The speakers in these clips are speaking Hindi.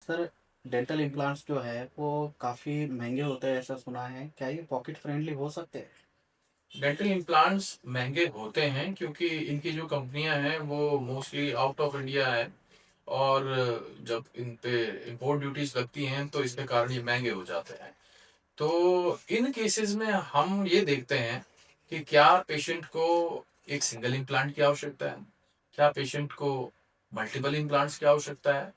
सर, डेंटल इम्प्लांट्स जो है वो काफ़ी महंगे होते हैं ऐसा सुना है। क्या ये पॉकेट फ्रेंडली हो सकते हैं? डेंटल इम्प्लांट्स महंगे होते हैं क्योंकि इनकी जो कंपनियां हैं वो मोस्टली आउट ऑफ इंडिया है। और जब इन पे इंपोर्ट ड्यूटीज लगती हैं तो इसके कारण ये महंगे हो जाते हैं। तो इन केसेस में हम ये देखते हैं कि क्या पेशेंट को एक सिंगल इम्प्लांट की आवश्यकता है, क्या पेशेंट को मल्टीपल इम्प्लांट्स की आवश्यकता है।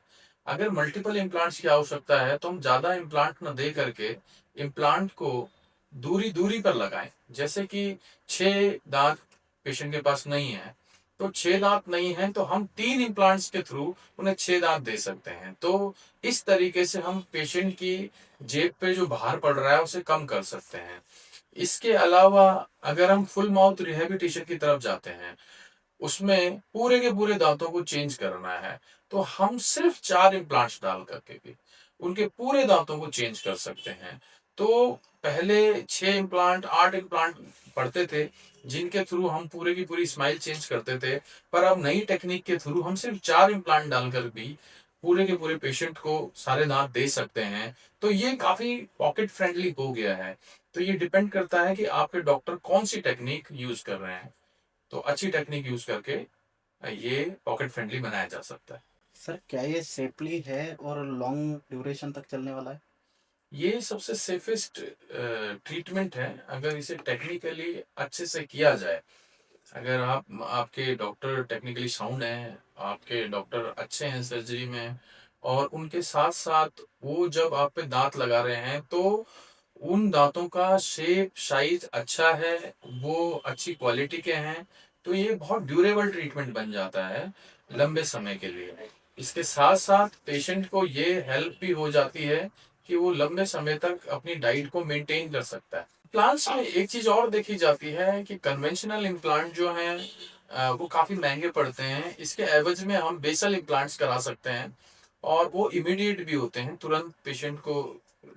अगर मल्टीपल इम्प्लांट्स की आवश्यकता है तो हम ज़्यादा इम्प्लांट न दे करके इम्प्लांट को दूरी दूरी पर लगाएं। जैसे कि 6 दांत पेशेंट के पास नहीं है, तो 6 दांत नहीं है तो हम 3 इम्प्लांट्स के थ्रू उन्हें 6 दांत दे सकते हैं। तो इस तरीके से हम पेशेंट की जेब पे जो भार पड़ रहा है उसे कम कर सकते हैं। इसके अलावा अगर हम फुल माउथ रिहेबिलिटेशन की तरफ जाते हैं, उसमें पूरे के पूरे दांतों को चेंज करना है, तो हम सिर्फ 4 इम्प्लांट्स डाल करके भी उनके पूरे दांतों को चेंज कर सकते हैं। तो पहले 6 इम्प्लांट 8 इम्प्लांट पड़ते थे जिनके थ्रू हम पूरे की पूरी स्माइल चेंज करते थे, पर अब नई टेक्निक के थ्रू हम सिर्फ 4 इम्प्लांट डालकर भी पूरे के पूरे पेशेंट को सारे दांत दे सकते हैं। तो ये काफी पॉकेट फ्रेंडली हो गया है। तो ये डिपेंड करता है कि आपके डॉक्टर कौन सी टेक्निक यूज कर रहे हैं। तो अच्छी टेक्निक यूज करके ये पॉकेट फ्रेंडली बनाया जा सकता है। सर, क्या ये सेफली है और लॉन्ग ड्यूरेशन तक चलने वाला है? ये सबसे सेफेस्ट ट्रीटमेंट है अगर इसे टेक्निकली अच्छे से किया जाए। अगर आपके डॉक्टर टेक्निकली साउंड हैं, आपके डॉक्टर अच्छे हैं सर्जरी में, और उनके साथ साथ वो जब आप पे दांत लगा रहे हैं तो उन दांतों का शेप साइज अच्छा है, वो अच्छी क्वालिटी के हैं, तो ये बहुत ड्यूरेबल ट्रीटमेंट बन जाता है लंबे समय के लिए। इसके साथ साथ पेशेंट को ये हेल्प भी हो जाती है कि वो लंबे समय तक अपनी डाइट को मेंटेन कर सकता है। इम्प्लांट्स में एक चीज और देखी जाती है कि कन्वेंशनल इम्प्लांट जो हैं वो काफी महंगे पड़ते हैं। इसके एवज में हम बेसल इम्प्लांट्स करा सकते हैं और वो इमीडिएट भी होते हैं, तुरंत पेशेंट को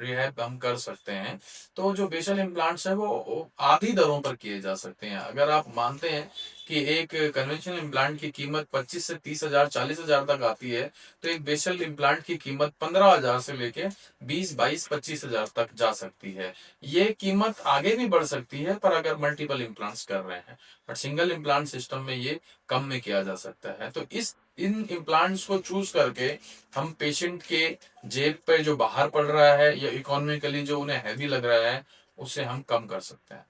रिहैब हम कर सकते हैं। तो जो बेसल इम्प्लांट्स है वो आधी दरों पर किए जा सकते हैं। अगर आप मानते हैं कि एक कन्वेंशनल इम्प्लांट की कीमत 25 से 30 हजार 40 हजार तक आती है, तो एक बेसल इम्प्लांट की कीमत 15 हजार से लेके 20 22 25 हजार तक जा सकती है। ये कीमत आगे भी बढ़ सकती है पर अगर मल्टीपल इम्प्लांट्स कर रहे हैं, बट सिंगल इम्प्लांट सिस्टम में ये कम में किया जा सकता है। तो इस इन इम्प्लांट्स को चूज करके हम पेशेंट के जेब पे जो बाहर पड़ रहा है या इकोनॉमिकली जो उन्हें हैवी लग रहा है उसे हम कम कर सकते हैं।